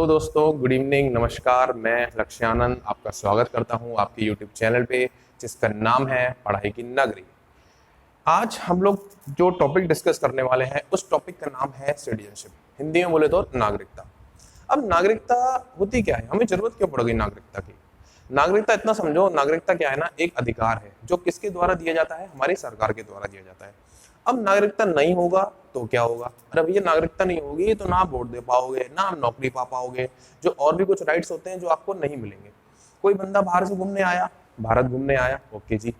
तो दोस्तों good evening, नमस्कार। मैं लक्ष्यानंद आपका स्वागत करता हूं आपके यूट्यूब चैनल पे जिसका नाम है पढ़ाई की नगरी। आज हम लोग जो टॉपिक डिस्कस करने वाले हैं उस टॉपिक का नाम है सिटीजनशिप, हिंदी में बोले तो नागरिकता। अब नागरिकता होती क्या है, हमें जरूरत क्यों पड़ गई नागरिकता की? नागरिकता इतना समझो, नागरिकता क्या है ना, एक अधिकार है जो किसके द्वारा दिया जाता है, हमारी सरकार के द्वारा दिया जाता है। अब नागरिकता नहीं होगा तो क्या होगा? अरे भैया नागरिकता नहीं होगी तो ना आप वोट दे पाओगे, ना आप नौकरी पा पाओगे, जो और भी कुछ राइट्स होते हैं जो आपको नहीं मिलेंगे। कोई बंदा बाहर से घूमने आया, भारत घूमने आया, ओके जी,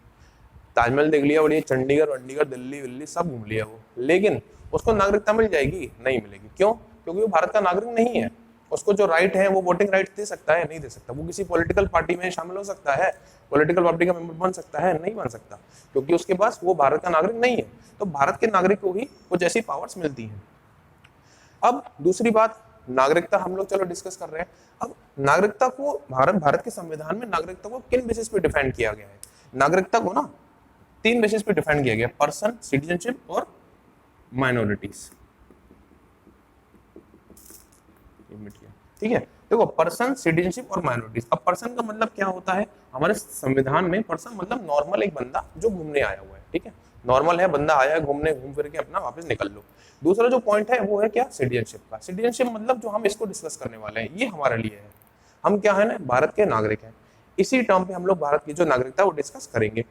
ताजमहल देख लिया, बढ़िया, चंडीगढ़ वंडीगढ़ दिल्ली विल्ली सब घूम लिया वो, लेकिन उसको नागरिकता मिल जाएगी? नहीं मिलेगी। क्यों? क्योंकि वो भारत का नागरिक नहीं है। उसको जो राइट है वो वोटिंग राइट दे सकता है? नहीं दे सकता। वो किसी पॉलिटिकल पार्टी में शामिल हो सकता है, पॉलिटिकल पार्टी का मेंबर बन सकता है? नहीं बन सकता, क्योंकि उसके पास वो भारत का नागरिक नहीं है। तो भारत के नागरिक को ही कुछ ऐसी पावर्स मिलती हैं। अब दूसरी बात, नागरिकता हम लोग चलो डिस्कस कर रहे हैं। अब नागरिकता को भारत के संविधान में नागरिकता को किन बेसिस पे डिफाइन किया गया है? नागरिकता को ना तीन बेसिस पे डिफाइन किया गया, पर्सन, सिटीजनशिप और माइनॉरिटीज। ठीक है, देखो, पर्सन, सिटीजनशिप और माइनॉरिटीज। अब पर्सन का मतलब क्या होता है हमारे संविधान में? पर्सन मतलब नॉर्मल एक बंदा जो घूमने आया हुआ है, ठीक है, नॉर्मल है, बंदा आया है घूमने, घूम फिर के अपना वापस निकल लो। दूसरा जो पॉइंट है वो है क्या? सिटीजनशिप का। सिटीजनशिप मतलब जो हम इसको डिस्कस करने वाले हैं ये हमारे लिए है, हम क्या है ना, भारत के नागरिक हैं। इसी टर्म पे हम लोग भारत की जो नागरिकता है वो डिस्कस करेंगे।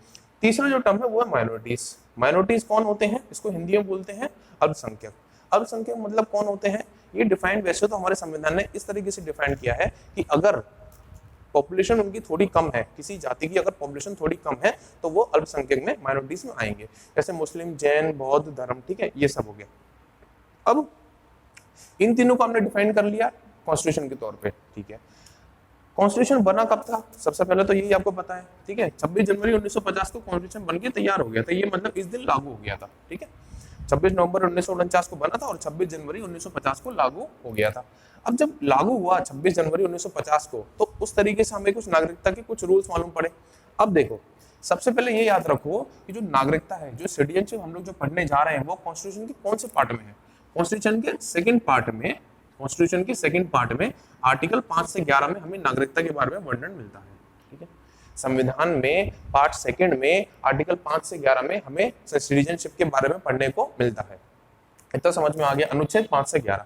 तीसरा जो टर्म है वो है माइनॉरिटीज। माइनॉरिटीज कौन होते हैं? इसको हिंदी में बोलते हैं अल्पसंख्यक। अल्पसंख्यक मतलब कौन होते हैं? ये डिफाइंड वैसे तो हमारे संविधान ने इस तरीके से डिफाइन किया है कि अगर पॉपुलेशन उनकी थोड़ी कम है, किसी जाति की अगर पॉपुलेशन थोड़ी कम है तो वो अल्पसंख्यक में, माइनॉरिटीज में आएंगे। जैसे मुस्लिम, जैन, बौद्ध धर्म, ठीक है, ये सब हो गया। अब इन तीनों को हमने डिफाइन कर लिया कॉन्स्टिट्यूशन के तौर पे, ठीक है। कॉन्स्टिट्यूशन बना कब था? सबसे पहले तो यही आपको पता है, ठीक है, 26 जनवरी 1950 को कॉन्स्टिट्यूशन बन के तैयार हो गया था। ये मतलब इस दिन लागू हो गया था, ठीक है। 26 नवंबर 1949 को बना था और 26 जनवरी 1950 को लागू हो गया था। अब जब लागू हुआ 26 जनवरी 1950 को, तो उस तरीके से हमें कुछ नागरिकता के कुछ रूल्स मालूम पड़े। अब देखो, सबसे पहले ये याद रखो कि जो नागरिकता है, जो सिटीजनशिप हम लोग जो पढ़ने जा रहे हैं, वो कॉन्स्टिट्यूशन के कौन से पार्ट में है? कॉन्स्टिट्यूशन के सेकंड पार्ट में, कॉन्स्टिट्यूशन के सेकंड पार्ट में आर्टिकल 5 से 11 में हमें नागरिकता के बारे में वर्णन मिलता है, ठीक है। संविधान में पार्ट सेकंड में आर्टिकल 5 से 11 में हमें सिटीजनशिप के बारे में पढ़ने को मिलता है। इतना समझ में आ गया? अनुच्छेद 5 से 11।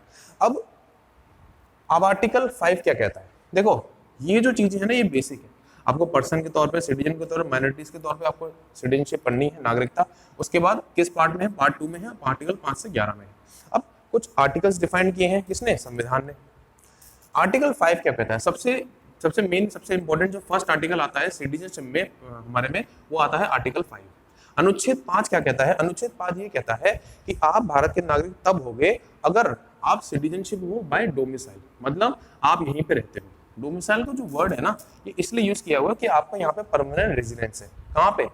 अब आर्टिकल 5 क्या कहता है? देखो, ये जो चीजें है ना, ये बेसिक है। आपको पर्सन के तौर पे, सिटीजन के तौर पे, माइनॉरिटीज के तौर पे आपको सिटीजनशिप पढ़नी है, नागरिकता। उसके बाद किस पार्ट में है? पार्ट 2 में है, आर्टिकल 5 से 11 में है। अब कुछ आर्टिकल्स डिफाइन किए हैं किसने? संविधान ने। आर्टिकल 5 क्या कहता है? सबसे मेन, सबसे इंपॉर्टेंट जो फर्स्ट आर्टिकल आता है सिटीजनशिप में हमारे में, वो आता है आर्टिकल 5। अनुच्छेद 5 क्या कहता है? अनुच्छेद 5 ये कहता है कि आप भारत के नागरिक तब होगे अगर आप सिटीजनशिप हो बाय डोमिसाइल, मतलब आप यहीं पे रहते हो। डोमिसाइल का जो वर्ड है ना, ये इसलिए यूज किया हुआ है कि आपका यहाँ पे परमानेंट रेजिडेंस है। कहाँ पे?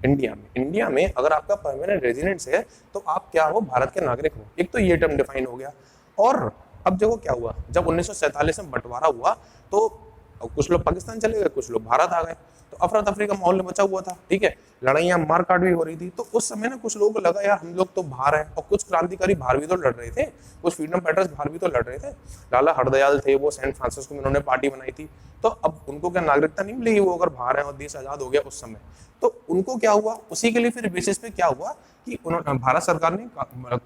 इंडिया में। इंडिया में अगर आपका परमानेंट रेजिडेंस है तो आप क्या हो? भारत के नागरिक हो। एक तो ये टर्म डिफाइन हो गया। और अब देखो क्या हुआ, जब 1947 में बंटवारा हुआ तो कुछ लोग पाकिस्तान चले गए, कुछ लोग भारत आ गए, तो अफरा तफरी का माहौल मचा हुआ था, ठीक है, लड़ाइयां मारकाट भी हो रही थी। तो उस समय ना कुछ लोगों को लगा यार हम लोग तो बाहर हैं, और कुछ क्रांतिकारी बाहर भी तो लड़ रहे थे, कुछ फ्रीडम फाइटर्स बाहर भी तो लड़ रहे थे। लाला हरदयाल थे, वो सेंट फ्रांसिस्को में उन्होंने पार्टी बनाई थी। तो अब उनको क्या नागरिकता नहीं मिलेगी वो अगर बाहर है और देश आजाद हो गया उस समय? तो उनको क्या हुआ, उसी के लिए फिर बेसिस पे क्या हुआ कि उन्होंने, भारत सरकार ने,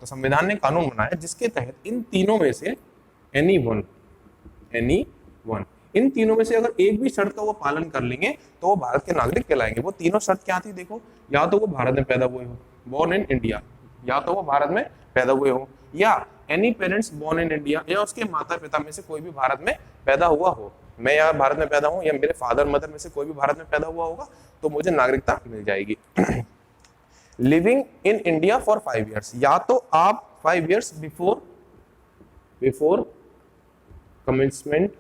संविधान ने कानून बनाया जिसके तहत इन तीनों में से एनी वन, इन तीनों में से अगर एक भी शर्त का वो पालन कर लेंगे तो वो भारत के नागरिक कहलाएंगे। वो तीनों शर्त क्या थी? देखो, या तो वो भारत में पैदा हुए हो, बोर्न इन इंडिया, या तो वो भारत में पैदा हुए हो, या any parents born in India, या उसके माता पिता में से कोई भी भारत में पैदा हुआ हो। मैं यार भारत में पैदा हूं, या मेरे फादर मदर में से कोई भी भारत में पैदा हुआ होगा तो मुझे नागरिकता मिल जाएगी। Living in India for 5 years, या तो आप 5 years before commencement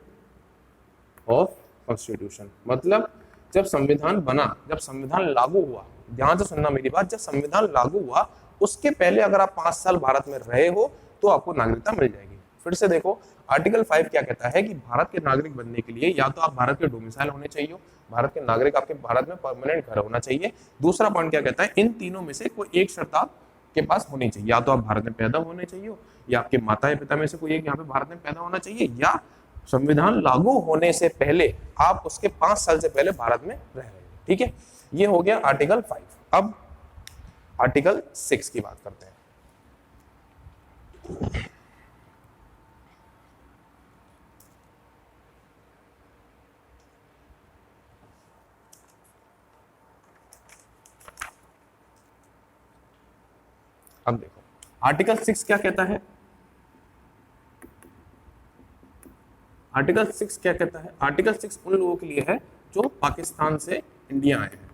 of constitution, मतलब जब संविधान बना, जब संविधान लागू हुआ, ध्यान से सुनना मेरी बात, जब संविधान लागू हुआ उसके पहले अगर आप 5 साल भारत में रहे हो तो आपको नागरिकता मिल जाएगी। फिर से देखो, आर्टिकल 5 क्या कहता है कि भारत के नागरिक बनने के लिए या तो आप भारत के डोमिसाइल होने चाहिए, भारत के नागरिक, आपके भारत में परमानेंट घर होना चाहिए। दूसरा पॉइंट क्या कहता है? इन तीनों में से कोई एक शर्त आपके पास होनी चाहिए, या तो आप भारत में पैदा होने चाहिए, या आपके माता पिता में से कोई एक यहाँ पे भारत में पैदा होना चाहिए, या संविधान लागू होने से पहले आप उसके 5 साल से पहले भारत में रह रहे हैं, ठीक है। ये हो गया आर्टिकल 5। अब आर्टिकल 6 की बात करते हैं। अब देखो आर्टिकल 6 क्या कहता है। आर्टिकल 6 क्या कहता है? आर्टिकल 6 उन लोगों के लिए है जो पाकिस्तान से इंडिया आए हैं।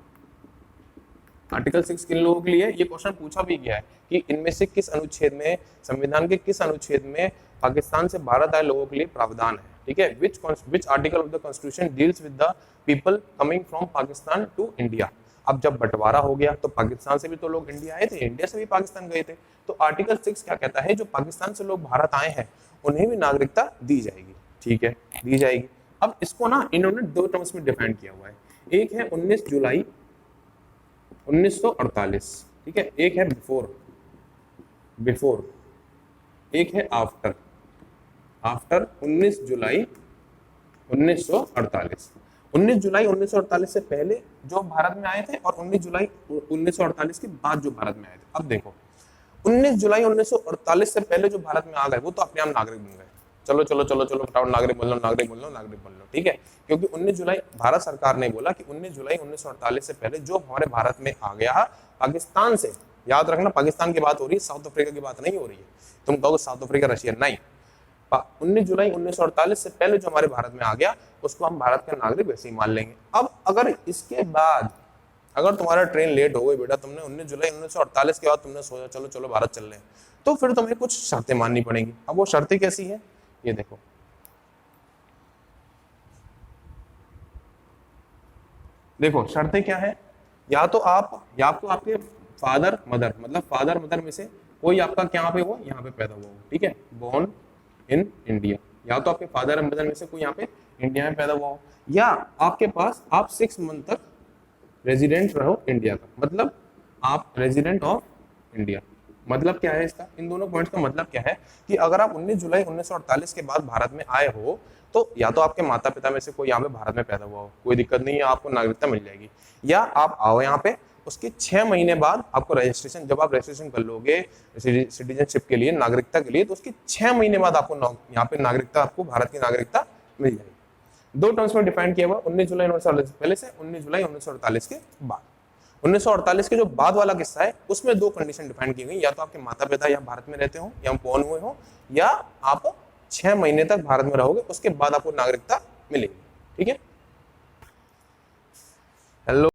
आर्टिकल 6 किन लोगों के लिए? ये क्वेश्चन पूछा भी गया है कि इनमें से किस अनुच्छेद में, संविधान के किस अनुच्छेद में पाकिस्तान से भारत आए लोगों के लिए प्रावधान है, ठीक है। Which article of the constitution deals with the people coming from Pakistan to India. अब जब बंटवारा हो गया तो पाकिस्तान से भी तो लोग इंडिया आए थे, इंडिया से भी पाकिस्तान गए थे। तो आर्टिकल 6 क्या कहता है? जो पाकिस्तान से लोग भारत आए हैं उन्हें भी नागरिकता दी जाएगी, ठीक है, दी जाएगी। अब इसको ना इन्होंने 2 टर्म्स में डिफाइन किया हुआ है। एक है 19 जुलाई 1948, ठीक है, एक है बिफोर, एक है आफ्टर 19 जुलाई 1948। 19 जुलाई 1948 से पहले जो भारत में आए थे और 19 जुलाई 1948 के बाद जो भारत में आए थे। अब देखो 19 जुलाई 1948 से पहले जो भारत में आ गए वो तो अपने आप नागरिक बन गए। चलो चलो चलो चलो फटाफट नागरिक बोल लो, नागरिक बोल लो, नागरिक बोल लो, ठीक है। क्योंकि 19 जुलाई भारत सरकार ने बोला कि 19 जुलाई 1948 से पहले जो हमारे भारत में आ गया पाकिस्तान से, याद रखना पाकिस्तान की बात हो रही है, साउथ अफ्रीका की बात नहीं हो रही है। तुम कहोगे साउथ अफ्रीका रशिया, नहीं, 19 जुलाई 1948 से पहले जो हमारे भारत में आ गया उसको हम भारत का नागरिक वैसे ही मान लेंगे। अब अगर इसके बाद अगर तुम्हारा ट्रेन लेट हो गई बेटा, तुमने 19 जुलाई 1948 के बाद तुमने सोचा चलो चलो भारत चल रहे हैं, तो फिर तुम्हें कुछ शर्तें माननी पड़ेंगी। अब वो शर्तें कैसी है ये देखो। देखो शर्तें क्या है, या तो आपके फादर मदर में से कोई आपका क्या पे हो, यहाँ पे पैदा हुआ हो, ठीक है, बोर्न इन इंडिया। या तो आपके फादर और मदर में से कोई यहाँ पे इंडिया में पैदा हुआ हो, या आपके पास आप 6 मंथ तक रेजिडेंट रहो इंडिया का, मतलब आप रेजिडेंट ऑफ इंडिया। मतलब क्या है इसका, इन दोनों पॉइंट्स का मतलब क्या है कि अगर आप 19 जुलाई 1948 के बाद भारत में आए हो तो या तो आपके माता पिता में से कोई यहाँ पे भारत में पैदा हुआ हो, कोई दिक्कत नहीं है, आपको नागरिकता मिल जाएगी। या आप आओ यहाँ पे, उसके 6 महीने बाद आपको रजिस्ट्रेशन, जब आप रजिस्ट्रेशन कर लोगे सिटीजनशिप के लिए, नागरिकता के लिए, तो उसके 6 महीने बाद आपको यहाँ पे नागरिकता, आपको भारत की नागरिकता मिल जाएगी। 2 टर्म्स में डिफाइन किया हुआ, 19 जुलाई 1948 से पहले से, 19 जुलाई 1948 के बाद। 1948 के जो बाद वाला किस्सा है उसमें 2 कंडीशन डिफाइन की गई, या तो आपके माता पिता यहाँ भारत में रहते हो या बोर्न हुए हो, या आप 6 महीने तक भारत में रहोगे, उसके बाद आपको नागरिकता मिलेगी, ठीक है। हेलो,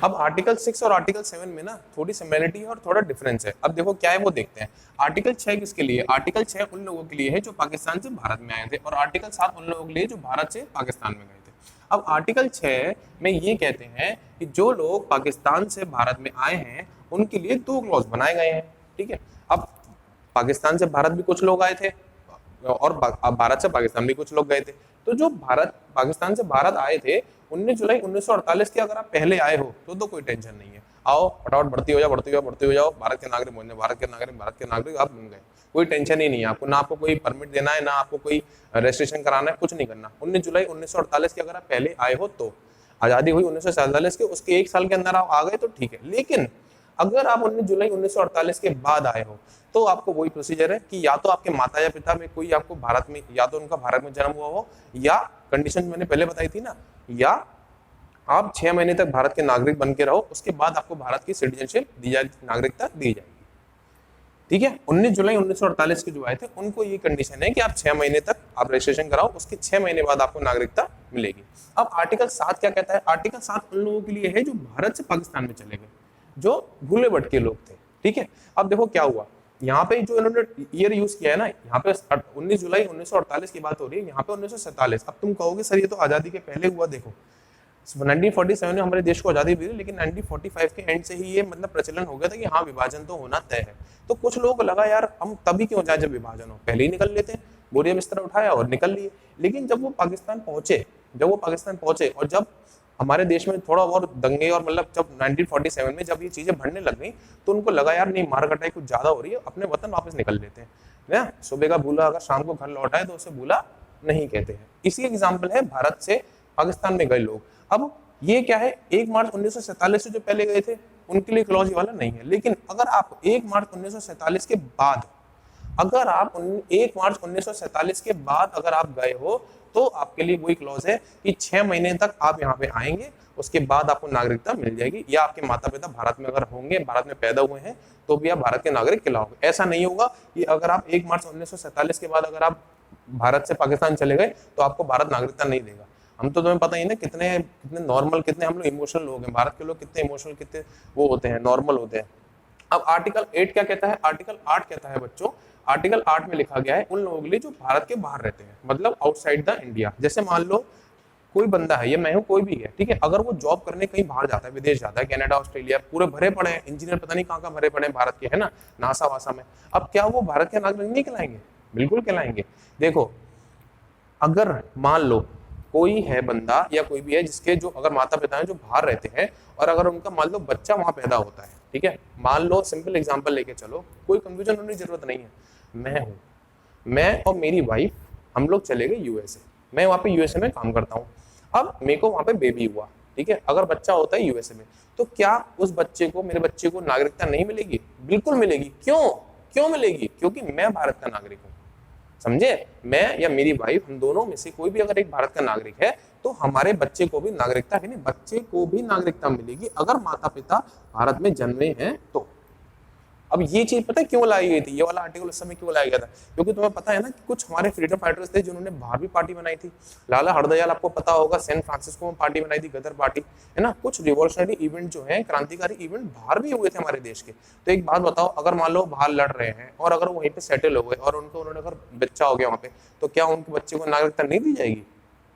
अब आर्टिकल 6 और आर्टिकल 7 में ना थोड़ी सिमिलरिटी है और थोड़ा डिफरेंस है। अब देखो क्या है वो देखते हैं। आर्टिकल 6 किसके लिए? आर्टिकल 6 उन लोगों के लिए है जो पाकिस्तान से भारत में आए थे, और आर्टिकल 7 उन लोगों के लिए जो भारत से पाकिस्तान में गए थे। अब आर्टिकल 6 में ये कहते हैं कि जो लोग पाकिस्तान से भारत में आए हैं उनके लिए 2 क्लॉज बनाए गए हैं, ठीक है। अब पाकिस्तान से भारत भी कुछ लोग आए थे और भारत से पाकिस्तान भी कुछ लोग गए थे। तो जो पाकिस्तान से भारत आए थे 19 जुलाई 1948 के अगर आप पहले आए हो तो कोई टेंशन नहीं है, आओ फटाफट भर्ती हो जाओ, भारत के नागरिक बन जाओ, भारत के नागरिक आप बन गए, कोई टेंशन ही नहीं है आपको, ना आपको कोई परमिट देना है, ना आपको कोई रजिस्ट्रेशन कराना है, कुछ नहीं करना। 19 जुलाई 1948 के अगर आप पहले आए हो तो आजादी हुई 1947 के, उसके 1 साल के अंदर आप आ गए तो ठीक है। लेकिन अगर आप 19 जुलाई 1948 के बाद आए हो तो आपको वही प्रोसीजर है कि या तो आपके माता या पिता में कोई आपको भारत में, या तो उनका भारत में जन्म हुआ हो, या कंडीशन मैंने पहले बताई थी ना, या आप 6 महीने तक भारत के नागरिक बन के रहो, उसके बाद आपको भारत की सिटीजनशिप दी जाएगी, नागरिकता दी जाएगी, ठीक है। 19 जुलाई 1948 के जो आए थे उनको ये कंडीशन है कि आप 6 महीने तक आप रजिस्ट्रेशन कराओ, उसके 6 महीने बाद आपको नागरिकता मिलेगी। अब आर्टिकल 7 क्या कहता है? आर्टिकल 7 उन लोगों के लिए है जो भारत से पाकिस्तान में चले गए, जो भूले भटके लोग थे, ठीक है। अब देखो क्या हुआ, यहाँ पे जो इन्होंने ईयर यूज किया है ना, यहाँ पे 19 जुलाई 1948 की बात हो रही है, यहाँ पे 1947। अब तुम कहोगे सर ये तो आजादी के पहले हुआ। देखो 1947 में हमारे देश को आजादी मिली, लेकिन 1945 के एंड से ही ये मतलब प्रचलन हो गया था कि हाँ विभाजन तो होना तय है। तो कुछ लोगों को लगा यार हम तभी क्यों जाए जब विभाजन हो, पहले ही निकल लेते हैं, बोरिया बिस्तर उठाया और निकल लिए। लेकिन जब वो पाकिस्तान पहुंचे और जब हमारे देश में थोड़ा बहुत दंगे और मतलब जब 1947 में जब ये चीजें बढ़ने लग गई तो उनको लगा यार नहीं मार कटाई कुछ ज्यादा हो रही है, अपने वतन वापस निकल लेते हैं ना। सुबह का भूला अगर शाम को घर लौट आए तो उसे भूला नहीं कहते हैं। इसी एग्जाम्पल है भारत से पाकिस्तान में गए लोग। अब ये क्या है, 1 मार्च 1947 से जो पहले गए थे उनके लिए क्लॉज वाला नहीं है, लेकिन अगर आप 1 मार्च 1947 के बाद, अगर आप 1 मार्च 1947 के बाद अगर आप गए हो तो आपके लिए वही क्लॉज है कि 6 महीने तक आप यहाँ पे आएंगे, उसके बाद आपको नागरिकता मिल जाएगी, या आपके माता पिता भारत में अगर होंगे, भारत में पैदा हुए हैं तो भी आप भारत के नागरिक कहलाओगे। ऐसा नहीं होगा कि अगर आप 1 मार्च 1947 के बाद अगर आप भारत से पाकिस्तान चले गए तो आपको भारत नागरिकता नहीं देगा। हम तो तुम्हें पता ही ना कितने कितने नॉर्मल, कितने हम लोग इमोशनल लोग हैं, भारत के लोग कितने इमोशनल, कितने वो होते हैं, नॉर्मल होते हैं। अब आर्टिकल 8 क्या कहता है, आर्टिकल 8 कहता है बच्चों, आर्टिकल 8 में लिखा गया है उन लोगों के लिए जो भारत के बाहर रहते हैं, मतलब आउटसाइड द इंडिया। जैसे मान लो कोई बंदा है, ये मैं हूँ, कोई भी है, ठीक है, अगर वो जॉब करने कहीं बाहर जाता है, विदेश जाता है, कनाडा ऑस्ट्रेलिया पूरे भरे पड़े हैं, इंजीनियर पता नहीं कहाँ भरे पड़े हैं भारत के, है ना, नासा वासा में। अब क्या वो भारत के नागरिक नहीं कहलाएंगे? बिल्कुल कहलाएंगे। देखो अगर मान लो कोई है बंदा या कोई भी है जिसके जो अगर माता पिता हैं जो बाहर रहते हैं और अगर उनका मान लो बच्चा वहां पैदा होता है, ठीक है, मान लो सिंपल एग्जांपल लेके चलो, कोई कंफ्यूजन होने की जरूरत नहीं है। मैं हूँ, मैं और मेरी वाइफ हम लोग चले गए यूएसए, मैं वहाँ पे यूएसए में काम करता हूँ। अब मेरे को वहाँ पे बेबी हुआ, ठीक है, अगर बच्चा होता है यूएसए में तो क्या उस बच्चे को, मेरे बच्चे को नागरिकता नहीं मिलेगी? बिल्कुल मिलेगी। क्यों मिलेगी? क्योंकि मैं भारत का नागरिक हूँ, समझे? मैं या मेरी वाइफ, हम दोनों में से कोई भी अगर एक भारत का नागरिक है तो हमारे बच्चे को भी नागरिकता है, नहीं बच्चे को भी नागरिकता मिलेगी अगर माता पिता भारत में जन्मे हैं तो। अब ये चीज पता है क्यों लाई गई थी, ये वाला आर्टिकल उस समय क्यों लाया गया था? क्योंकि तुम्हें पता है ना कि कुछ हमारे फ्रीडम फाइटर्स थे जिन्होंने बाहर भी पार्टी बनाई थी। लाला हरदयाल आपको पता होगा, सैन फ्रांसिस्को में पार्टी बनाई थी, गदर पार्टी, है ना। कुछ रिवॉल्यूशनरी इवेंट जो है, क्रांतिकारी इवेंट बाहर भी हुए थे हमारे देश के। तो एक बात बताओ, अगर मान लो बाहर लड़ रहे हैं और अगर वहीं पे सेटल हो गए और उन्होंने अगर बच्चा हो गया वहां पे, तो क्या उनके बच्चे को नागरिकता नहीं दी जाएगी?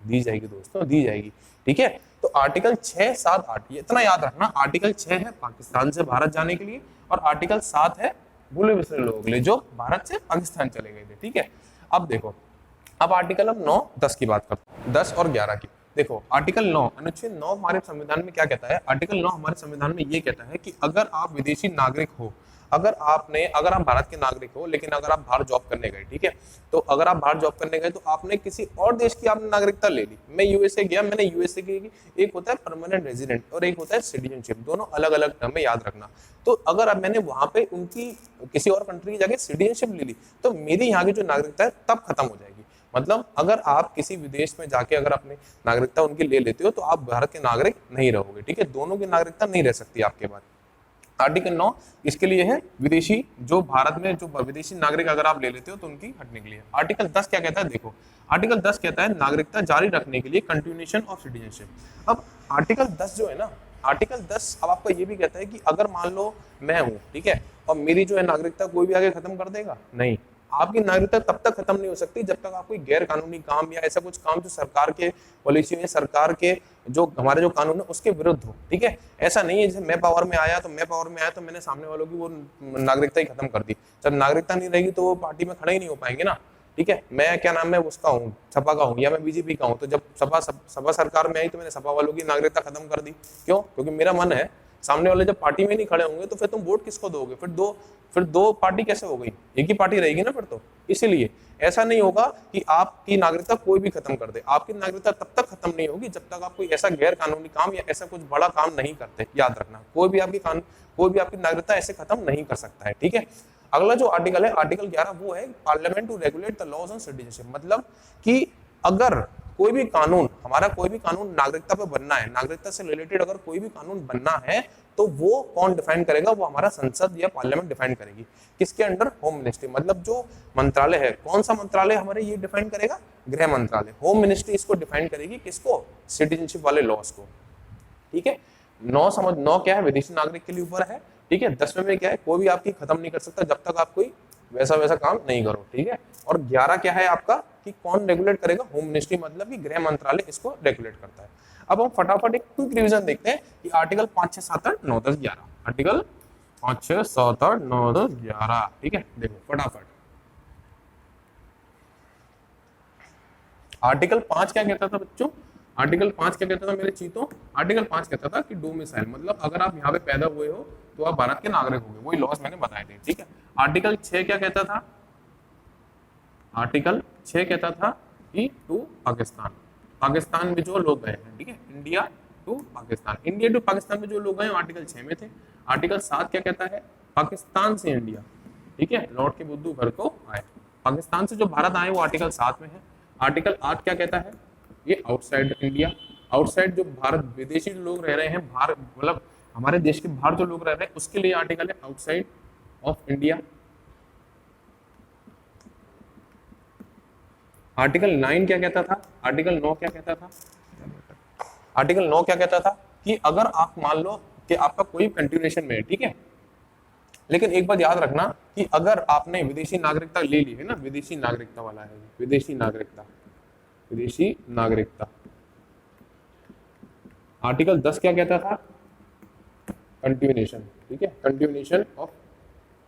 दी जाएगी दोस्तों, दी जाएगी। ठीक है, तो आर्टिकल 6, 7, 8 ये इतना याद रखना। आर्टिकल 6 है पाकिस्तान से भारत जाने के लिए और आर्टिकल 7 है भूले बिसरे लोगों के लिए जो भारत से पाकिस्तान चले गए थे। ठीक है, अब देखो, अब आर्टिकल हम 9, 10 की बात करते हैं, 10 और 11 की। देखो आर्टिकल 9, अनुच्छेद 9 हमारे संविधान में क्या कहता है? आर्टिकल 9 हमारे संविधान में ये कहता है कि अगर आप विदेशी नागरिक हो, अगर आप भारत के नागरिक हो लेकिन अगर आप बाहर जॉब करने गए, ठीक है, तो अगर आप बाहर जॉब करने गए तो आपने किसी और देश की आपने नागरिकता ले ली। मैं यूएसए गया, मैंने यूएसए की, एक होता है परमानेंट रेजिडेंट और एक होता है सिटीजनशिप, दोनों अलग अलग टर्म है, याद रखना। तो अगर अब मैंने वहां पे उनकी किसी और कंट्री की जाके सिटीजनशिप ले ली तो मेरी यहाँ की जो नागरिकता है तब खत्म हो जाएगी। मतलब अगर आप किसी विदेश में जाके अगर अपनी नागरिकता उनकी ले लेते हो तो आप भारत के नागरिक नहीं रहोगे। ठीक है, दोनों की नागरिकता नहीं रह सकती आपके पास। आर्टिकल 9 इसके लिए है, विदेशी जो भारत में जो विदेशी नागरिक अगर आप ले लेते हो तो उनकी हटने के लिए। आर्टिकल 10 क्या कहता है? देखो आर्टिकल 10 कहता है नागरिकता जारी रखने के लिए कंटिन्यूएशन ऑफ सिटीजनशिप। अब आर्टिकल 10 जो है ना, आर्टिकल 10 अब आपका ये भी कहता है कि अगर मान लो मैं हूं, ठीक है, और मेरी जो है नागरिकता कोई भी आगे खत्म कर देगा? नहीं, आपकी नागरिकता तब तक खत्म नहीं हो सकती जब तक आप कोई गैर कानूनी काम या ऐसा कुछ काम जो सरकार के पॉलिसी में, सरकार के जो हमारे जो कानून है उसके विरुद्ध हो। ठीक है, ऐसा नहीं है जैसे मैं पावर में आया तो मैंने सामने वालों की वो नागरिकता ही खत्म कर दी। जब नागरिकता नहीं रहेगी तो वो पार्टी में खड़े ही नहीं हो पाएंगे ना। ठीक है, मैं क्या नाम है उसका हूँ, सपा का हूँ या मैं बीजेपी का हूँ, तो जब सपा सरकार में आई तो मैंने सपा वालों की नागरिकता खत्म कर दी। क्यों? क्योंकि मेरा मन है, सामने वाले जब पार्टी में नहीं खड़े होंगे तो फिर तुम वोट किसको दोगे? फिर दो पार्टी कैसे हो गई? एक ही पार्टी रहेगी ना फिर तो। इसीलिए ऐसा नहीं होगा कि आपकी नागरिकता कोई भी खत्म कर दे। आपकी नागरिकता तब तक खत्म नहीं होगी जब तक आप कोई ऐसा गैर कानूनी काम या ऐसा कुछ बड़ा काम नहीं करते। याद रखना, कोई भी आपकी नागरिकता ऐसे खत्म नहीं कर सकता है। ठीक है, अगला जो आर्टिकल है, आर्टिकल 11, वो है parliament to regulate the laws on citizenship. मतलब कि अगर कोई भी कानून, हमारा कोई भी कानून नागरिकता पे बनना है, नागरिकता से रिलेटेड अगर कोई भी कानून बनना है तो वो कौन डिफाइन करेगा? वो हमारा संसद या पार्लियामेंट डिफाइन करेगी। किसके अंडर? Home ministry. मतलब जो मंत्रालय है, कौन सा मंत्रालय हमारे ये डिफाइन करेगा? गृह मंत्रालय। होम मिनिस्ट्री इसको डिफाइन करेगी, किसको? सिटीजनशिप वाले लॉस को। ठीक है, 9 क्या है? विदेशी नागरिक के लिए ऊपर है। ठीक है, 10वें में क्या है? कोई भी आपकी खत्म नहीं कर सकता जब तक आप कोई वैसा काम नहीं करो। ठीक है, और 11 क्या है आपका कि कौन रेगुलेट करेगा? होम मिनिस्ट्री, मतलब कि गृह मंत्रालय इसको रेगुलेट करता है। अब हम फटाफट एक क्विक रिवीजन देखते हैं कि आर्टिकल 5, 6, 7, 8, 9, 10, 11। आर्टिकल 5, 6, 7, 8, 9, 10, 11। ठीक है, देखो फटाफट। आर्टिकल 5 क्या कहता था बच्चों? आर्टिकल 5 क्या कहता था मेरे चीतों? आर्टिकल 5 कहता था कि डोमिसाइल मतलब अगर आप यहाँ पे पैदा हुए हो तो आप भारत के नागरिक हो गए, वही लॉस मैंने बताए थे, ठीक है। आर्टिकल 6 क्या कहता था? आर्टिकल 6 कहता था कि टू पाकिस्तान, पाकिस्तान में जो लोग गए हैं, ठीक है, India to Pakistan, India to Pakistan में जो लोग गए आर्टिकल 6 में थे। आर्टिकल 7 क्या कहता है? पाकिस्तान से इंडिया, ठीक है, लौट के बुद्धू घर को आए, पाकिस्तान से जो भारत आए वो आर्टिकल 7 में है। आर्टिकल 8 क्या कहता है? ये आउटसाइड इंडिया, आउटसाइड जो भारत विदेशी जो लोग रह रहे हैं, बाहर मतलब हमारे देश के बाहर जो लोग रह रहे हैं उसके लिए आर्टिकल है आउटसाइड ऑफ इंडिया। आर्टिकल 9 क्या कहता था? आर्टिकल 9 क्या कहता था? आर्टिकल 9 क्या कहता था कि अगर आप मान लो कि आपका कोई कंटिन्यूएशन में है, ठीक है, लेकिन एक बात याद रखना कि अगर आपने विदेशी नागरिकता ले ली है ना, विदेशी नागरिकता वाला है, विदेशी नागरिकता, विदेशी नागरिकता, आर्टिकल 10 क्या कहता था? कंटिन्यूएशन, ठीक है, continuation of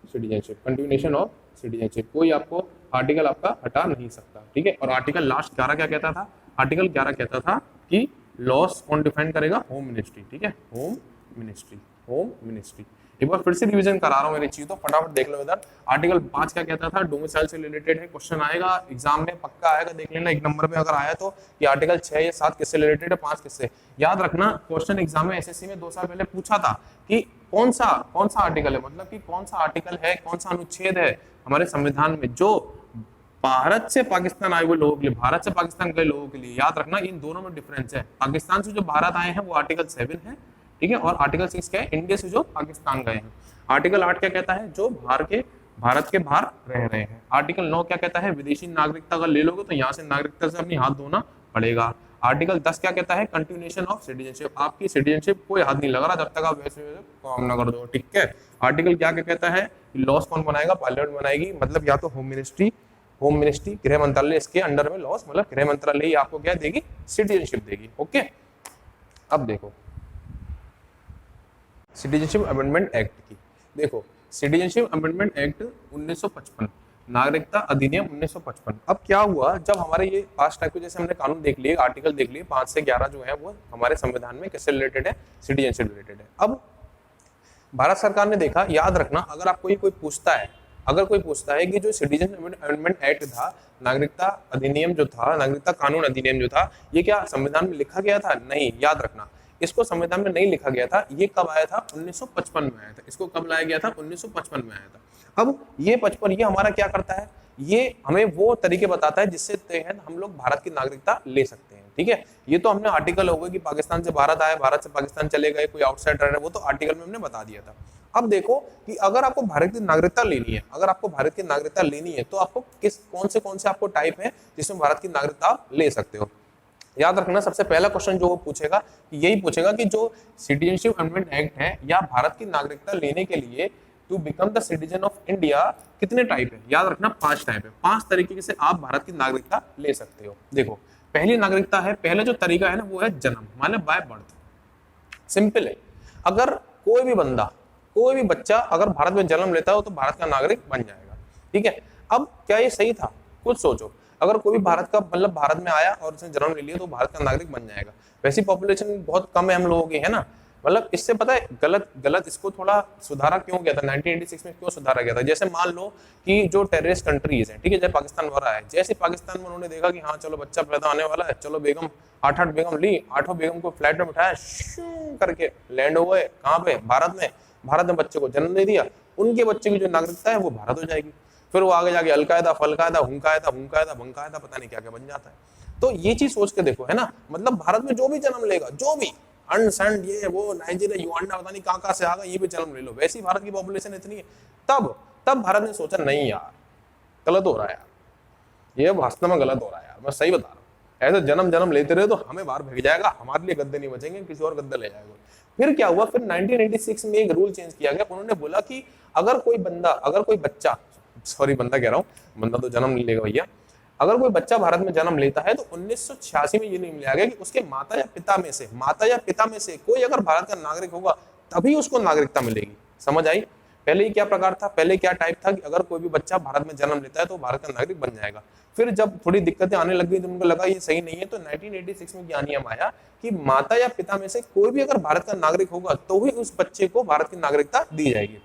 citizenship, continuation of citizenship, कोई आपको आर्टिकल आपका हटा नहीं सकता, ठीक है। और आर्टिकल लास्ट 11 क्या कहता था? आर्टिकल 11 कहता था कि लॉस कौन डिफाइन करेगा? होम मिनिस्ट्री, ठीक है, होम मिनिस्ट्री, होम मिनिस्ट्री। एक बार फिर से रिवीजन करा रहा हूं मेरी चीज, तो फटाफट देख लो इधर। आर्टिकल 5 क्या कहता था? डोमिसाइल से रिलेटेड है, क्वेश्चन आएगा एग्जाम में पक्का आएगा, देख लेना एक नंबर पे अगर आया तो कि आर्टिकल 6 या 7 किससे रिलेटेड है, 5 किससे। याद रखना क्वेश्चन एग्जाम में एसएससी में 2 साल पहले पूछा था कि कौन सा आर्टिकल है, मतलब कि कौन सा आर्टिकल है, कौन सा अनुच्छेद है हमारे संविधान में जो भारत से पाकिस्तान आए हुए लोगों के लिए, भारत से पाकिस्तान गए लोगों के लिए। याद रखना इन दोनों में डिफरेंस है, पाकिस्तान से जो भारत आए हैं वो आर्टिकल 7 है, ठीक है, और आर्टिकल 6 क्या है? इंडिया से जो पाकिस्तान गए हैं। आर्टिकल 8 क्या कहता है? जो भारत के बाहर रह रहे हैं। आर्टिकल 9 क्या कहता है? विदेशी नागरिकता अगर ले लोगे तो यहाँ से नागरिकता से अपनी हाथ धोना पड़ेगा। आर्टिकल 10 क्या कहता है? कंटिन्यूएशन ऑफ सिटीजनशिप, आपकी सिटीजनशिप कोई हाथ नहीं लग रहा जब तक आप वैसे काम ना कर दो, ठीक है। आर्टिकल क्या कहता है? लॉस कौन बनाएगा? पार्लियामेंट बनाएगी, मतलब या तो होम मिनिस्ट्री गृह मंत्रालय, इसके अंडर में लॉस, मतलब गृह मंत्रालय ही आपको क्या देगी? सिटीजनशिप देगी, ओके। अब देखो सिटीजनशिप अमेंडमेंट एक्ट की, देखो सिटीजनशिप अमेंडमेंट एक्ट 1955, नागरिकता अधिनियम 1955। अब क्या हुआ जब हमारे ये पास्ट टाइप के जैसे हमने कानून देख लिए, आर्टिकल देख लिए, 5 से 11 जो है वो हमारे संविधान में किससे रिलेटेड है? सिटीजनशिप रिलेटेड है। अब भारत सरकार ने देखा, याद रखना अगर आपको कोई पूछता है, अगर कोई पूछता है कि जो सिटीजन अमेंडमेंट एक्ट था, नागरिकता अधिनियम जो था, नागरिकता कानून अधिनियम जो था, ये क्या संविधान में लिखा गया था? नहीं, याद रखना इसको संविधान में नहीं लिखा गया था। ये कब आया था? 1955 में आया था। इसको कब लाया गया था? 1955 में आया था। अब ये 55 ये हमारा क्या करता है? ये हमें वो तरीके बताता है जिससे तहत हम लोग भारत की नागरिकता ले सकते हैं, ठीक है। ये तो हमने आर्टिकल हो गया कि पाकिस्तान से भारत आए, भारत से पाकिस्तान चले गए, कोई आउटसाइड रह रहा है, वो तो आर्टिकल में हमने बता दिया था। अब देखो कि अगर आपको भारत की नागरिकता लेनी है, अगर आपको भारत की नागरिकता लेनी है तो आपको कौन से आपको टाइप है जिसमें भारत की नागरिकता आप ले सकते हो। याद रखना सबसे पहला क्वेश्चन जो वो पूछेगा यही पूछेगा कि जो सिटीजनशिप अमेंडमेंट एक्ट है या भारत की नागरिकता लेने के लिए to become the citizen of India कितने टाइप है? याद रखना 5 टाइप है। 5 तरीके से आप भारत की नागरिकता ले सकते हो। देखो पहली नागरिकता है, पहला जो तरीका है ना वो है जन्म, माने बाय बर्थ। सिंपल है, अगर कोई भी बंदा, कोई भी बच्चा अगर भारत में जन्म लेता है तो भारत का नागरिक बन जाएगा, ठीक है। अब क्या ये सही था? कुछ सोचो, अगर कोई भी भारत का मतलब भारत में आया और उसने जन्म ले लिया तो भारत का नागरिक बन जाएगा। वैसी पॉपुलेशन बहुत कम है हम लोगों की, है ना, मतलब इससे पता है गलत इसको थोड़ा सुधारा क्यों गया था 1986 में, क्यों सुधारा गया था? जैसे मान लो कि जो टेररिस्ट कंट्रीज हैं, ठीक है, जैसे पाकिस्तान वगैरह है, जैसे पाकिस्तान में उन्होंने देखा कि हाँ चलो बच्चा पैदा होने वाला है, चलो बेगम 8 बेगम ली, 8 बेगम को फ्लाइट में बिठाया, करके लैंड हो गए कहाँ पे? भारत में बच्चे को जन्म दे दिया, उनके बच्चे की जो नागरिकता है वो भारत हो जाएगी। फिर वो आगे जाके अलकायदा, फलकायदा, हुंकायदा, भंकायदा, पता नहीं क्या क्या बन जाता है। तो ये चीज सोच के देखो, है ना, मतलब भारत में जो भी जन्म लेगा, जो भी अनसेंड ये वो नाइजीरिया, युगांडा, पता नहीं कहाँ से आगा, ये भी जन्म ले लो। वैसे ही भारत की पॉपुलेशन इतनी है, तब भारत ने सोचा नहीं यार गलत हो रहा है यार, ये वास्तव में गलत हो रहा है यार, मैं सही बता रहा हूँ। ऐसे जन्म लेते रहे तो हमें बाहर भेज जाएगा, हमारे लिए गद्दे नहीं बचेंगे, किसी और गद्दा ले जाएगा। फिर क्या हुआ? फिर 1986 में एक रूल चेंज किया गया। उन्होंने बोला कि अगर कोई बच्चा, सॉरी बंदा कह रहा हूँ, बंदा तो जन्म नहीं लेगा भैया, अगर कोई बच्चा भारत में जन्म लेता है तो 1986 में ये नियम लिया गया कि उसके माता या पिता में से कोई अगर भारत का नागरिक होगा तभी उसको नागरिकता मिलेगी। समझ आई? पहले ही क्या प्रकार था, पहले क्या टाइप था कि अगर कोई भी बच्चा भारत में जन्म लेता है तो भारत का नागरिक बन जाएगा। फिर जब थोड़ी दिक्कतें आने लगी तो उनको लगा ये सही नहीं है, तो 1986 में क्या नियम आया कि माता या पिता में से कोई भी अगर भारत का नागरिक होगा तो ही उस बच्चे को भारत की नागरिकता दी जाएगी।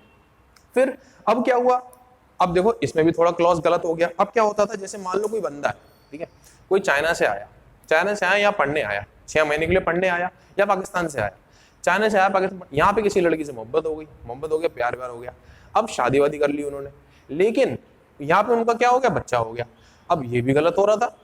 फिर अब क्या हुआ, अब देखो इसमें भी थोड़ा क्लॉज गलत हो गया। अब क्या होता था, जैसे मान लो कोई बंदा है, ठीक है, कोई चाइना से आया या पढ़ने आया, 6 महीने के लिए पढ़ने आया, या पाकिस्तान से आया, चाइना से आया पाकिस्तान, यहाँ पे किसी लड़की से मोहब्बत हो गया, प्यार हो गया, अब शादी वादी कर ली उन्होंने, लेकिन यहाँ पे उनका क्या हो गया, बच्चा हो गया। अब ये भी गलत हो रहा था।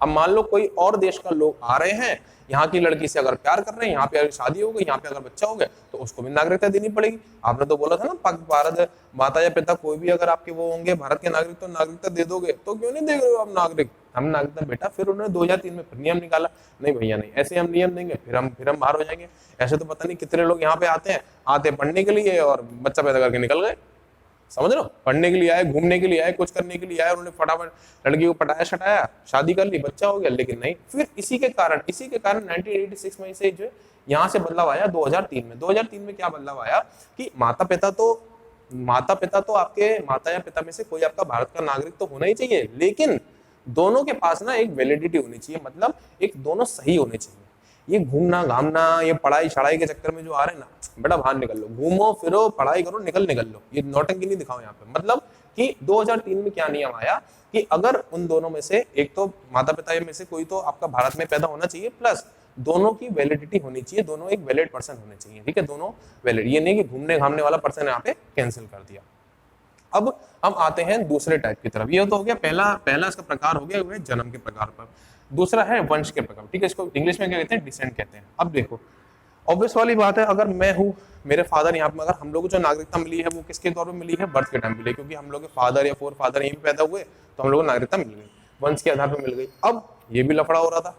अब मान लो कोई और देश का लोग आ रहे हैं, यहाँ की लड़की से अगर प्यार कर रहे हैं, यहाँ पे अगर शादी हो गई, यहाँ पे अगर बच्चा हो गया, तो उसको भी नागरिकता देनी पड़ेगी। आपने तो बोला था ना, भारत माता या पिता कोई भी अगर आपके वो होंगे भारत के नागरिक तो नागरिकता दे दोगे, तो क्यों नहीं दे रहे हो आप नागरिक, हम नागरिकता बेटा। फिर उन्होंने 2003 में फिर नियम निकाला, नहीं भैया नहीं, ऐसे हम नियम देंगे फिर हम बाहर हो जाएंगे। ऐसे तो पता नहीं कितने लोग यहाँ पे आते पढ़ने के लिए और बच्चा पैदा करके निकल गए, समझ लो, पढ़ने के लिए आए, घूमने के लिए आए, कुछ करने के लिए आए, उन्होंने फटाफट लड़की को पटाया शटाया, शादी कर ली, बच्चा हो गया, लेकिन नहीं। फिर इसी के कारण 1986 में से जो यहाँ से बदलाव आया 2003 में। 2003 में क्या बदलाव आया कि माता पिता तो आपके माता या पिता में से कोई आपका भारत का नागरिक तो होना ही चाहिए, लेकिन दोनों के पास ना एक वैलिडिटी होनी चाहिए, मतलब एक दोनों सही होने चाहिए। ये घूमना घामना, ये पढ़ाई शढ़ाई के चक्कर में जो आ रहे हैं ना, बेटा बाहर निकल लो, घूमो फिरो पढ़ाई करो, निकल लो, ये नौटंकी नहीं दिखाओ यहाँ पे। मतलब कि 2003 में क्या नियम आया कि अगर उन दोनों में से एक तो माता पिता में से कोई तो आपका भारत में पैदा होना चाहिए, प्लस दोनों की वैलिडिटी होनी चाहिए, दोनों एक वैलिड पर्सन होने चाहिए, ठीक है, दोनों वैलिड, ये नहीं कि घूमने घामने वाला पर्सन यहाँ पे कैंसिल कर दिया। अब हम आते हैं दूसरे टाइप की तरफ। ये तो हो गया पहला इसका प्रकार हो गया जन्म के प्रकार पर। दूसरा है वंश के प्रकार, ठीक है, इसको इंग्लिश में क्या कहते हैं, डिसेंट कहते हैं। अब देखो ऑब्वियस वाली बात है, अगर मैं हूँ, मेरे फादर यहाँ पे, अगर हम लोगों को जो नागरिकता मिली है वो किसके तौर पे मिली है, बर्थ के टाइम मिली, क्योंकि हम लोग के फादर या फोर फादर यहीं पे पैदा हुए, तो हम लोग को नागरिकता मिल गई, वंश के आधार पर मिल गई। अब ये भी लफड़ा हो रहा था,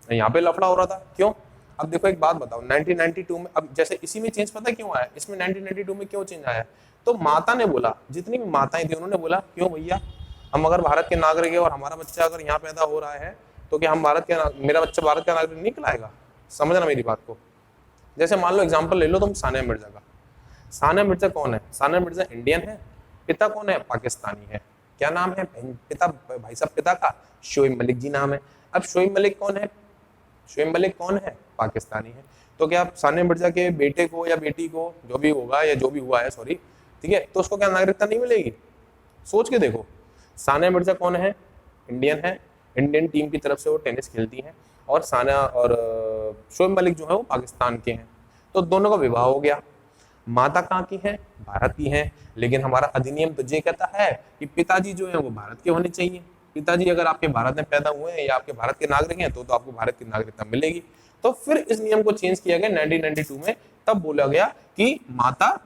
यहाँ पे लफड़ा हो रहा था, क्यों? अब देखो एक बात बताओ, 1992 में, अब जैसे इसी में चेंज पता क्यों आया, इसमें 1992 में क्यों चेंज आया, तो माता ने बोला, जितनी भी माताएं थी उन्होंने बोला, क्यों भैया, हम अगर भारत के नागरिक है और हमारा बच्चा अगर यहाँ पैदा हो रहा है, तो क्या हम मेरा बच्चा भारत का नागरिक नहीं कहलाएगा? समझना मेरी बात को। जैसे मान लो एग्जांपल ले लो तुम सानिया मिर्जा का। सानिया मिर्जा कौन है? सानिया मिर्जा इंडियन है, पिता कौन है? पाकिस्तानी है। क्या नाम है पिता, भाई साहब पिता का? शोएब मलिक जी नाम है। अब शोएब मलिक कौन है? शोएब मलिक कौन है? पाकिस्तानी है। तो क्या सानिया मिर्जा के बेटे को या बेटी को, जो भी होगा या जो भी हुआ है, सॉरी, ठीक है, तो उसको क्या नागरिकता नहीं मिलेगी? सोच के देखो, सानिया मिर्जा कौन है? इंडियन है, इंडियन टीम की तरफ से वो टेनिस खेलती हैं, और सानिया और शोएब मलिक जो है वो पाकिस्तान के हैं, तो दोनों का विवाह हो गया। माता कहाँ की है? भारत की है, लेकिन हमारा अधिनियम तो ये कहता है कि पिताजी जो है वो भारत के होने चाहिए। पिताजी अगर आपके भारत में पैदा हुए हैं या आपके भारत के नागरिक हैं तो आपको भारत की नागरिकता मिलेगी। तो फिर इस नियम को चेंज किया गया 1992 में, तब बोला गया कि माता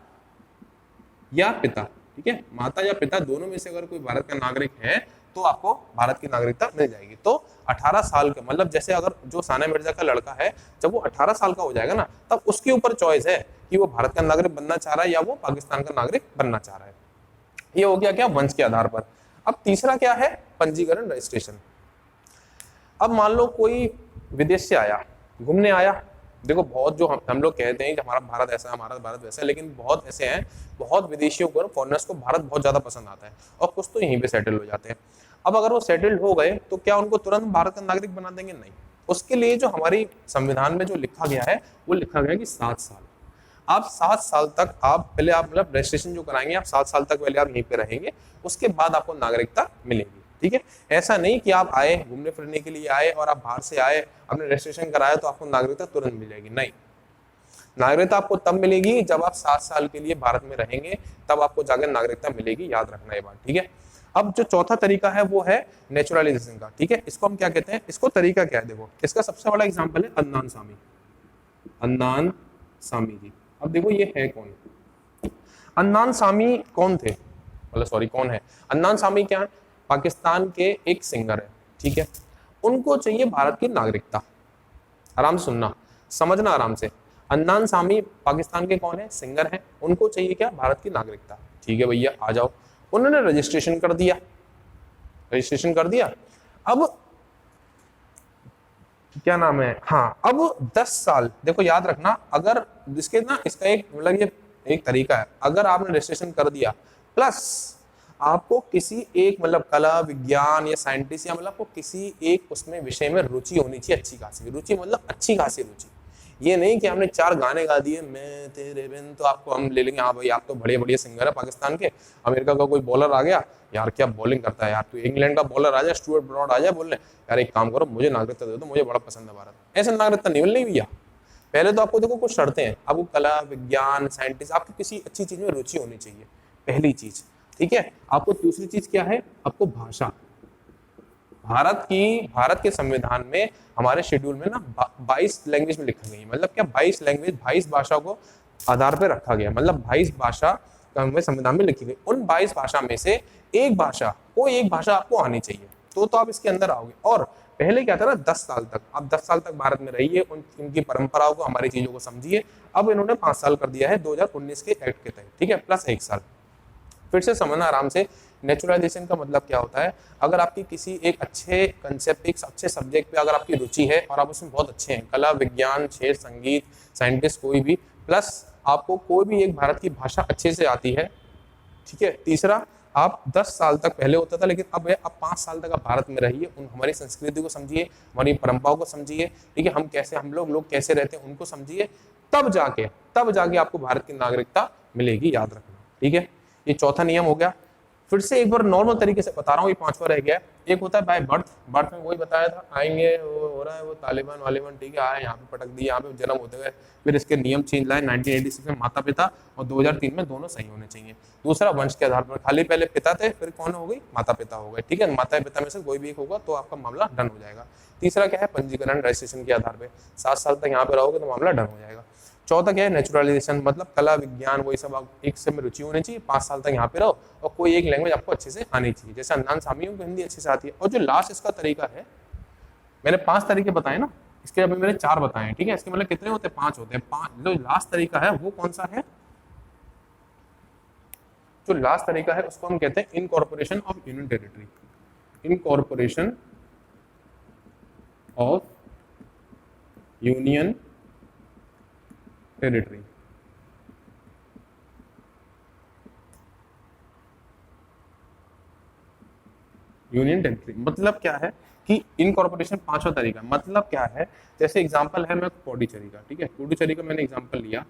या पिता, ठीक है, माता या पिता दोनों में से अगर कोई भारत का नागरिक है तो आपको भारत की नागरिकता मिल जाएगी। तो 18 साल का मतलब, जैसे अगर जो सानिया मिर्जा का लड़का है, जब वो 18 साल का हो जाएगा ना, तब उसके ऊपर चॉइस है कि वो भारत का नागरिक बनना चाह रहा है या वो पाकिस्तान का नागरिक बनना चाह रहा है। ये हो गया क्या? वंश के आधार पर। अब तीसरा क्या है? पंजीकरण, रजिस्ट्रेशन। अब मान लो कोई विदेश से आया, घूमने आया, देखो बहुत जो हम लोग कहते हैं कि हमारा भारत ऐसा है, हमारा भारत वैसा है, लेकिन बहुत ऐसे हैं, बहुत विदेशियों को, फॉरेनर्स को भारत बहुत ज्यादा पसंद आता है, और कुछ तो यहीं पे सेटल हो जाते हैं। अब अगर वो सेटल्ड हो गए तो क्या उनको तुरंत भारत का नागरिक बना देंगे? नहीं। उसके लिए जो हमारी संविधान में जो लिखा गया है, वो लिखा गया कि 7 साल, आप 7 साल तक आप पहले आप मतलब रजिस्ट्रेशन जो कराएंगे, आप 7 साल तक पहले आप यहीं पे रहेंगे, उसके बाद आपको नागरिकता मिलेगी, ठीक है। ऐसा नहीं कि आप आए घूमने फिरने के लिए आए और आप बाहर से आए, आपने रजिस्ट्रेशन कराया तो आपको नागरिकता तुरंत मिलेगी, नहीं। नागरिकता आपको तब मिलेगी जब आप 7 साल के लिए भारत में रहेंगे, तब आपको जाकर नागरिकता मिलेगी, याद रखना ये बात, ठीक है। अब जो चौथा तरीका है वो है नेचुरलाइजेशन का, ठीक है। इसको हम क्या कहते हैं? इसको तरीका क्या है? देखो, इसका सबसे बड़ा एग्जाम्पल है अदनान सामी। अदनान सामी जी, अब देखो ये है कौन? अदनान सामी कौन थे, मतलब सॉरी कौन है? अदनान सामी क्या है? पाकिस्तान के एक सिंगर है, ठीक है। उनको चाहिए भारत की नागरिकता। आराम सुनना, समझना आराम से। अदनान सामी पाकिस्तान के कौन है? सिंगर हैं, उनको चाहिए क्या? भारत की नागरिकता। ठीक है भैया, आ जाओ। उन्होंने रजिस्ट्रेशन कर दिया, रजिस्ट्रेशन कर दिया। अब क्या नाम है, हाँ, अब 10 साल, देखो याद रखना, अगर इसके ना इसका एक मतलब ये एक तरीका है। अगर आपने रजिस्ट्रेशन कर दिया, प्लस आपको किसी एक मतलब कला विज्ञान या साइंटिस्ट या मतलब आपको किसी एक उसमें विषय में रुचि होनी चाहिए, अच्छी खासी रुचि, मतलब अच्छी खासी रुचि। ये नहीं कि हमने 4 गाने गा दिए मैं तेरे बिन तो आपको हम ले लेंगे, हाँ भाई आप तो बड़े बढ़िया सिंगर है पाकिस्तान के, अमेरिका का कोई बॉलर आ गया, यार क्या बॉलिंग करता है यार, तो इंग्लैंड का बॉलर आ जाए स्टुअर्ट ब्रॉड आ जाए बोलने, यार एक काम करो मुझे नागरिकता दे दो, मुझे बड़ा पसंद है भारत। ऐसे नागरिकता नहीं मिलनी भैया। पहले तो आपको देखो कुछ शर्तें हैं, आपको कला विज्ञान साइंटिस्ट आपकी किसी अच्छी चीज में रुचि होनी चाहिए, पहली चीज, ठीक है। आपको दूसरी चीज क्या है, आपको भाषा। भारत के संविधान में हमारे शेड्यूल में ना 22 लैंग्वेज में लिखा गई है, मतलब क्या 22 लैंग्वेज 22 भाषा को आधार पर रखा गया, मतलब 22 भाषा हमें संविधान में लिखी गई। उन 22 भाषा में से एक भाषा, कोई एक भाषा आपको आनी चाहिए, तो आप इसके अंदर आओगे। और पहले क्या था ना 10 साल तक, आप 10 साल तक भारत में रहिए, उनकी परंपराओं को हमारी चीजों को समझिए। अब इन्होंने 5 साल कर दिया है 2019 के एक्ट के तहत, ठीक है, प्लस 1 साल। फिर से समझना आराम से, नेचुरलाइजेशन का मतलब क्या होता है, अगर आपकी किसी एक अच्छे कंसेप्ट, एक अच्छे सब्जेक्ट पे अगर आपकी रुचि है और आप उसमें बहुत अच्छे हैं, कला विज्ञान शेर संगीत साइंटिस्ट कोई भी, प्लस आपको कोई भी एक भारत की भाषा अच्छे से आती है, ठीक है। तीसरा, आप 10 साल तक पहले होता था लेकिन अब 5 साल तक आप भारत में रहिए, उन हमारी संस्कृति को समझिए, हमारी परंपराओं को समझिए, ठीक है, हम कैसे हम लोग कैसे रहते हैं उनको समझिए, तब जाके आपको भारत की नागरिकता मिलेगी, याद रखना, ठीक है। ये चौथा नियम हो गया। फिर से एक बार नॉर्मल तरीके से बता रहा हूँ, ये 5वां रह गया। एक होता है बाय बर्थ, बर्थ में वही बताया था, आएंगे वो हो रहा है वो तालिबान वालिबान, ठीक है, आए यहाँ पे पटक दिए, यहाँ पे जन्म होते गए, फिर इसके नियम चेंज लाए 1986 में, माता पिता, और 2003 में दोनों सही होने चाहिए। दूसरा, वंश के आधार पर, खाली पहले पिता थे फिर कौन हो गई, माता पिता हो गए, ठीक है, माता पिता में से कोई भी एक होगा तो आपका मामला डन हो जाएगा। तीसरा क्या है, पंजीकरण रजिस्ट्रेशन के आधार पर 7 साल तक यहाँ पे रहोगे तो मामला डन हो जाएगा। चौथा क्या है, नेचुरलाइजेशन, मतलब कला विज्ञान वही सब आप एक से में रुचि होनी चाहिए, 5 साल तक यहाँ पे रहो और कोई एक लैंग्वेज आपको अच्छे से आनी चाहिए, जैसे अनजान सामियों को हिंदी अच्छे से आती है। और जो लास्ट इसका तरीका है, मैंने 5 तरीके बताए ना, इसके अभी मैंने 4 बताए, ठीक है, इसके मतलब कितने होते हैं, 5 होते हैं। 5 जो लास्ट तरीका है वो कौन सा है, जो लास्ट तरीका है उसको हम कहते हैं incorporation of union territory, incorporation of union territory. Union territory मतलब क्या है कि इनकॉर्पोरेशन 5वां तरीका, मतलब क्या है, जैसे एग्जांपल है मैं पुडुचेरी का, ठीक है, पुडुचेरी का मैंने एग्जांपल लिया,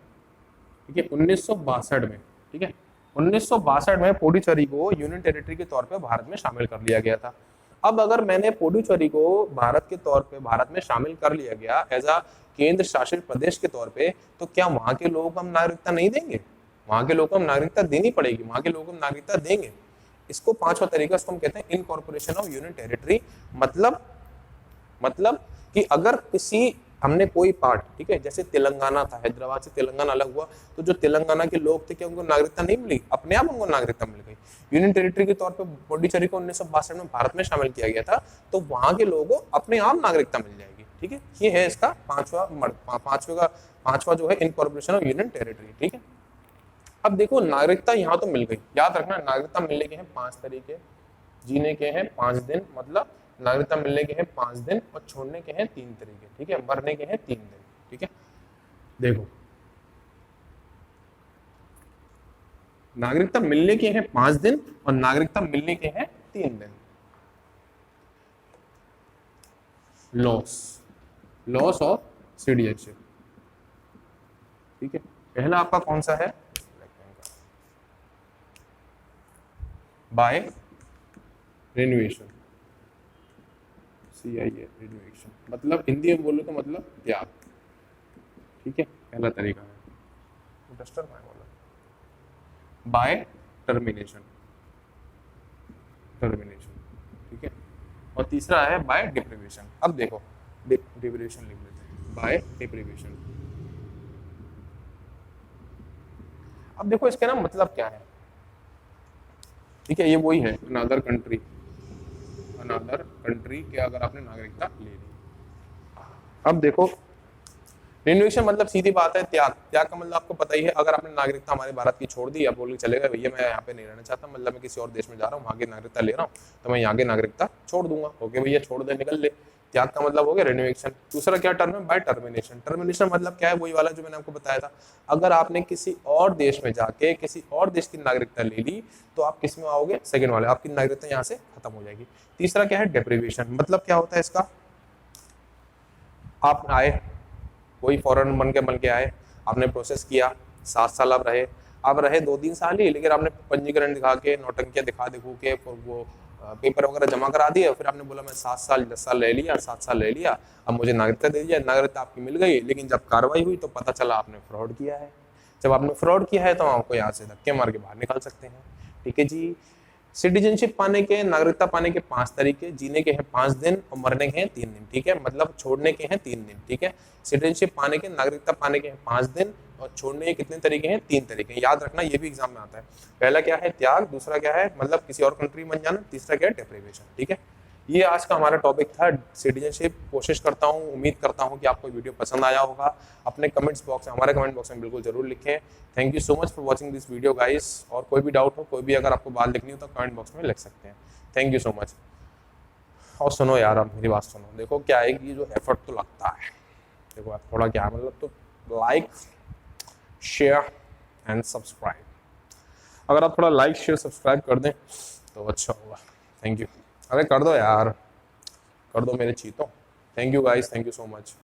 ठीक है, 1962 में, ठीक है, 1962 में पुडुचेरी को यूनियन टेरिटरी के तौर पे भारत में शामिल कर लिया गया था। अब अगर मैंने पुडुचेरी को भारत के तौर पे भारत में शामिल कर लिया गया एज अ केंद्र शासित प्रदेश के तौर पे, तो क्या वहां के लोगों को हम नागरिकता नहीं देंगे, वहां के लोगों को हम नागरिकता देनी पड़ेगी, वहां के लोगों को हम नागरिकता देंगे। इसको 5वां तरीका, इसको हम कहते हैं इनकॉर्पोरेशन ऑफ यूनियन टेरिटरी। मतलब कि अगर किसी हमने कोई पार्ट, ठीक है, जैसे तेलंगाना था, हैदराबाद से तेलंगाना अलग हुआ, तो जो तेलंगाना के लोग थे क्या उनको नागरिकता नहीं मिली, अपने आप उनको नागरिकता मिल गई। यूनियन टेरिटरी के तौर पे पुडुचेरी को 1962 में भारत में शामिल किया गया था, तो वहां के लोगों को अपने आप नागरिकता मिल जाएगी, ठीक है। ये है इसका पांचवा जो है इनकॉर्पोरेशन ऑफ यूनियन टेरिटरी, ठीक है। अब देखो नागरिकता यहाँ तो मिल गई, याद रखना नागरिकता मिलने के हैं 5 तरीके, जीने के हैं 5 दिन, मतलब नागरिकता मिलने के हैं 5 दिन और छोड़ने के हैं 3 तरीके, ठीक है, मरने के हैं 3 दिन, ठीक है। देखो नागरिकता मिलने के हैं 5 दिन और नागरिकता मिलने के हैं 3 दिन। लॉस ऑफ सिटीजनशिप, ठीक है, पहला आपका कौन सा है, बाय रिन्यूएशन, CIA रिन्यूएशन, मतलब हिंदी में बोलो तो मतलब त्याग, ठीक है, पहला तरीका है। डस्टर में बोला बाय टर्मिनेशन, ठीक है, और तीसरा है बाय डिप्रिवेशन। अब देखो डिप्रिवेशन लिख लेते हैं, बाय डिप्रिवेशन। अब देखो इसका ना मतलब क्या है, ठीक है, ये वही है अनदर कंट्री के अगर आपने नागरिकता ले ली। अब देखो रिन्यूएशन मतलब सीधी बात है त्याग का मतलब आपको पता ही है, अगर आपने नागरिकता हमारे भारत की छोड़ दी, अब बोल के चलेगा भैया मैं यहाँ पे नहीं रहना चाहता, मतलब मैं किसी और देश में जा रहा हूँ, वहाँ की नागरिकता ले रहा हूँ, तो मैं यहाँ की नागरिकता छोड़ दूंगा, ओके भैया छोड़ दे, निकल ले। त्याग का मतलब हो गया रिन्यूएशन। दूसरा क्या टर्म है, बाय टर्मिनेशन। टर्मिनेशन मतलब क्या है, वही वाला जो मैंने आपको बताया था, अगर आपने किसी और देश में जाके किसी और देश की नागरिकता ले ली तो आप किस में आओगे, सेकंड वाले, आपकी नागरिकता यहाँ से खत्म हो जाएगी। तीसरा क्या है, डेप्रिवेशन। मतलब क्या होता है इसका, आप आए, कोई फॉरेन बन के आए, आपने प्रोसेस किया, 7 साल आप रहे 2-3 साल ही, लेकिन आपने पंजीकरण दिखा के, नौटंकियां दिखा दिखू के वो पेपर वगैरह जमा करा दिया, फिर आपने बोला मैं 7 साल 10 साल ले लिया, 7 साल ले लिया, अब मुझे नागरिकता दे दिया, नागरिकता आपकी मिल गई, लेकिन जब कार्रवाई हुई तो पता चला आपने फ्रॉड किया है। जब आपने फ्रॉड किया है तो आपको यहाँ से धक्के मार के बाहर निकाल सकते हैं। ठीक है जी। सिटीजनशिप पाने के, नागरिकता पाने के 5 तरीके, जीने के हैं 5 दिन और मरने के हैं 3 दिन। ठीक है, मतलब छोड़ने के हैं 3 दिन। ठीक है, सिटीजनशिप पाने के, नागरिकता पाने के हैं 5 दिन और छोड़ने के कितने तरीके हैं, 3 तरीके। याद रखना, ये भी एग्जाम में आता है। पहला क्या है, त्याग। दूसरा क्या है, मतलब किसी और कंट्री में जाना। तीसरा क्या है, डेप्रिवेशन। ठीक है, ये आज का हमारा टॉपिक था, सिटीजनशिप। कोशिश करता हूँ, उम्मीद करता हूँ कि आपको वीडियो पसंद आया होगा। अपने कमेंट्स बॉक्स में, हमारे कमेंट बॉक्स में बिल्कुल जरूर लिखें। Thank you so much for watching this video guys. और कोई भी डाउट हो, कोई भी अगर आपको बात लिखनी हो तो कमेंट बॉक्स में लिख सकते हैं। Thank you so much. और सुनो यार, अब मेरी बात सुनो। देखो क्या है कि जो एफर्ट तो लगता है, देखो आप थोड़ा क्या मतलब, तो लाइक शेयर एंड सब्सक्राइब। अगर आप थोड़ा लाइक शेयर सब्सक्राइब कर दें तो अच्छा होगा। Thank you. अरे कर दो यार, कर दो मेरे चीतों। Thank you guys, thank you so much.